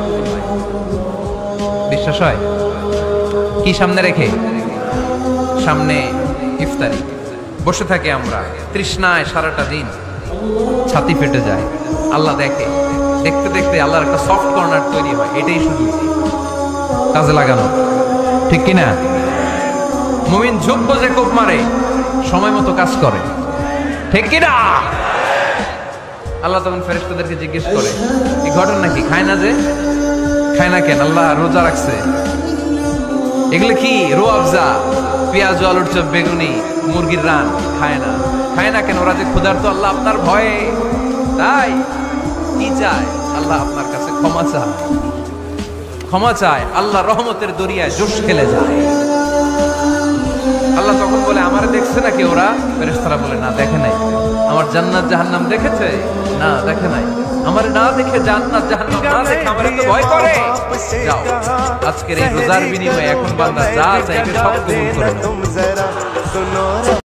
দোয়া কবুল হয়। বিশ্বাস হয়? কি সামনে রেখে? সামনে ইফতারি। বসে থাকি আমরা তৃষ্ণায় সারাটা দিন, ছাতি ফেটে যায়। আল্লাহ দেখে, দেখতে দেখতে আল্লাহর একটা সফট কর্নার তৈরি হয়। এটাই শুধু কাজে লাগানো, ঠিক কিনা? মুমিন ঝোপ বজে কোপ মারে, সময় মতো কাজ করে, ঠিক কিনা? আল্লাহ তখন ফেরেশতাদেরকে জিজ্ঞেস করে, এই ঘটনা কি? খায় না যে? খায় না কেন? আল্লাহ রোজা রাখছে। এগুলো কি? রোয়াবজা, পেঁয়াজ, আলুর চপ, বেগুনি, মুরগির রান। খায় না। খায় না কেন? ওরা যে ক্ষুধার্ত, আল্লাহ আপনার ভয়ে। তাই কি চায়? আল্লাহ আপনার কাছে ক্ষমা চায়, ক্ষমা চায়। আল্লাহ রহমতের দরিয়ায় জোশ খেলে যায়। আল্লাহ তখন বলে, আমারে দেখছে নাকি ওরা? ফেরেশতারা বলে, না দেখে নাই। আমার জান্নাত জাহান্নাম দেখেছে? না দেখে নাই। আমারে না দেখে জান্নাত জাহান্নাম না দেখে আমারে তো ভয় করে। যাও, আজকের এই রোজার বিনিময়ে এখন বান্দা যা চাইবে সব কবুল করে নাও।